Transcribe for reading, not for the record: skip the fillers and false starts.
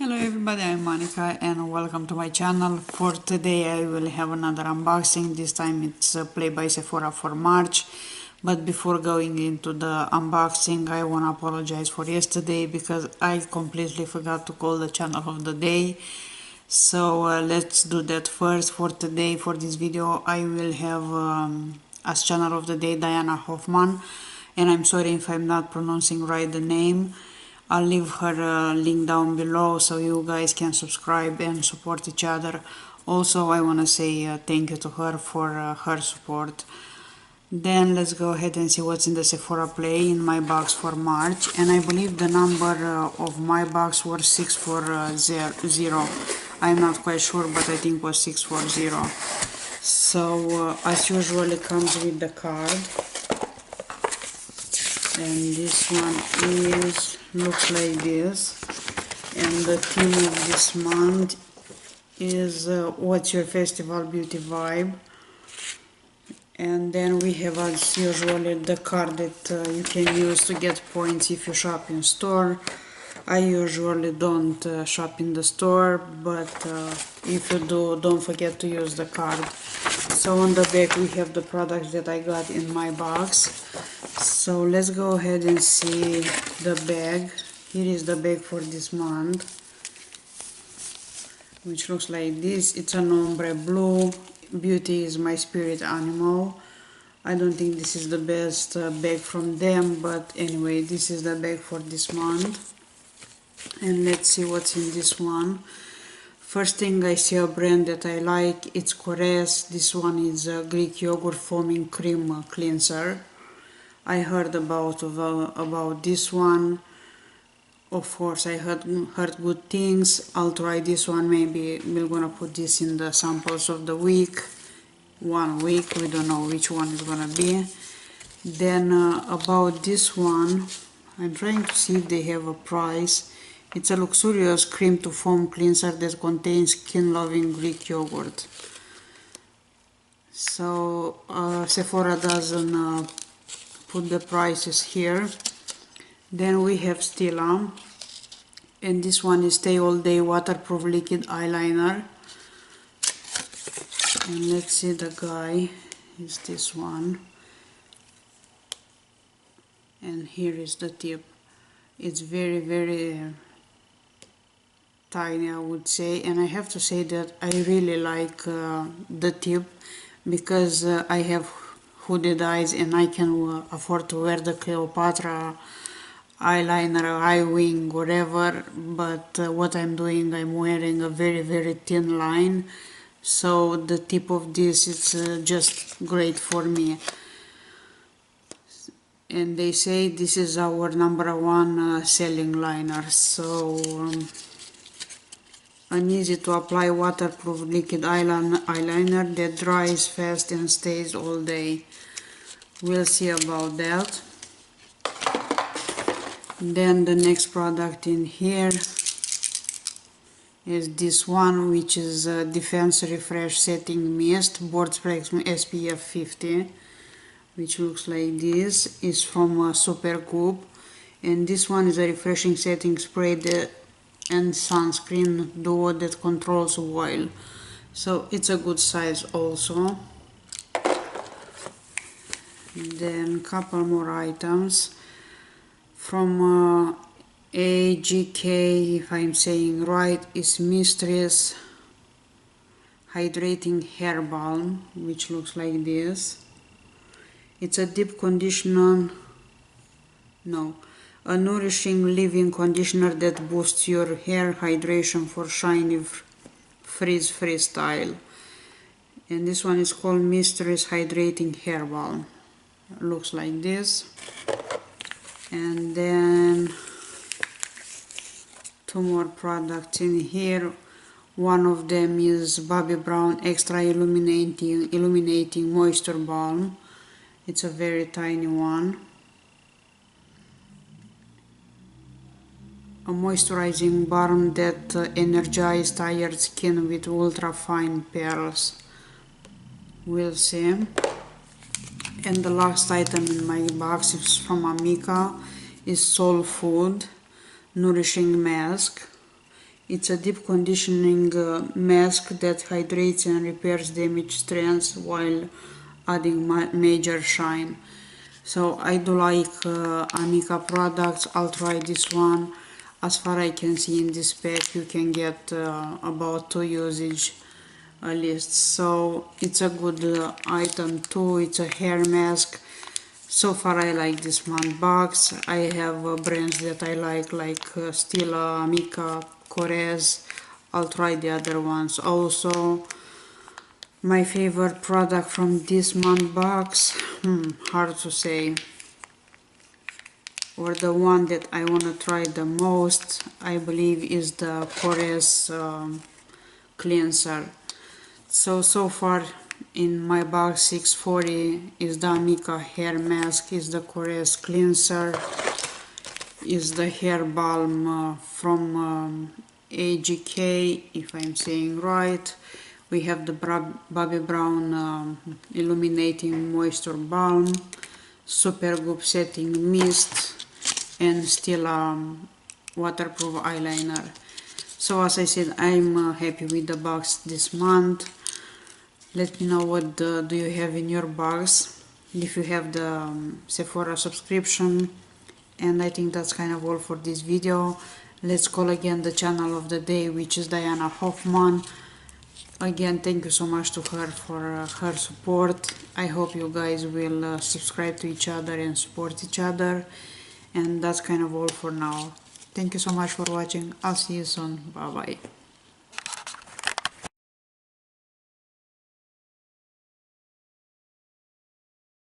Hello everybody, I'm Monica and welcome to my channel. For today I will have another unboxing. This time it's Play by Sephora for March. But before going into the unboxing, I want to apologize for yesterday because I completely forgot to call the channel of the day. So let's do that first. For today, for this video, I will have as channel of the day Diana Hoffman. And I'm sorry if I'm not pronouncing right the name. I'll leave her link down below so you guys can subscribe and support each other. Also, I want to say thank you to her for her support. Then let's go ahead and see what's in the Sephora Play in my box for March. And I believe the number of my box was 640. I'm not quite sure, but I think it was 640. So as usual, it comes with the card. And this one looks like this, and the theme of this month is what's your festival beauty vibe. And then we have as usual the card that you can use to get points if you shop in store. I usually don't shop in the store, but if you do, don't forget to use the card. So on the back we have the products that I got in my box. So let's go ahead and see the bag. Here is the bag for this month, which looks like this. It's an ombre blue. Beauty is my spirit animal. I don't think this is the best bag from them, but anyway, this is the bag for this month. And let's see what's in this one. First thing, I see a brand that I like. It's Kores. This one is a Greek yogurt foaming cream cleanser. I heard about this one. Of course, I heard good things. I'll try this one. Maybe we're gonna put this in the samples of the week. 1 week. We don't know which one is gonna be. Then about this one, I'm trying to see if they have a price. It's a luxurious cream to foam cleanser that contains skin-loving Greek yogurt. So Sephora doesn't put the prices here. Then we have Stila, and this one is Stay All Day Waterproof Liquid Eyeliner. And let's see, the guy is this one, and here is the tip. It's very tiny, I would say, and I have to say that I really like the tip because I have hooded eyes and I can afford to wear the Cleopatra eyeliner, eye wing, whatever, but what I'm doing, I'm wearing a very thin line, so the tip of this is just great for me. And they say this is our #1 selling liner. So an easy to apply waterproof liquid eyeliner that dries fast and stays all day. We'll see about that. Then the next product in here is this one, which is a Defense Refresh Setting Mist Board Spray SPF 50, which looks like this. Is from Supergoop, and this one is a refreshing setting spray and sunscreen duo that controls oil, so it's a good size also. Then couple more items from AGK, if I'm saying right, is Mistress Hydrating Hair Balm, which looks like this. It's a deep conditioner, a nourishing leave-in conditioner that boosts your hair hydration for shiny frizz-free style. And this one is called Mistress Hydrating Hair Balm. Looks like this. And then 2 more products in here. One of them is Bobbi Brown Extra Illuminating Moisture Balm. It's a very tiny one. A moisturizing balm that energizes tired skin with ultra fine pearls. We'll see. And the last item in my box is from Amica, is Soul Food Nourishing Mask. It's a deep conditioning mask that hydrates and repairs damaged strands while adding major shine. So I do like Amica products. I'll try this one. As far I can see in this pack, you can get about 2 usage list. So it's a good item too. It's a hair mask. So far I like this one box. I have brands that I like Stila, Amica, Corez. I'll try the other ones also. My favorite product from this month box, hard to say. Or the one that I want to try the most, I believe, is the Corez cleanser. So far in my box 640 is the Amica hair mask, is the Corez cleanser, is the hair balm from AGK, if I'm saying right. We have the Bobbi Brown illuminating moisture balm, super goop setting mist, and still waterproof eyeliner. So as I said, I'm happy with the box this month. Let me know what do you have in your box, if you have the Sephora subscription. And I think that's kind of all for this video. Let's call again the channel of the day, which is Diana Hoffman. Again, thank you so much to her for her support. I hope you guys will subscribe to each other and support each other. And that's kind of all for now. Thank you so much for watching. I'll see you soon. Bye bye.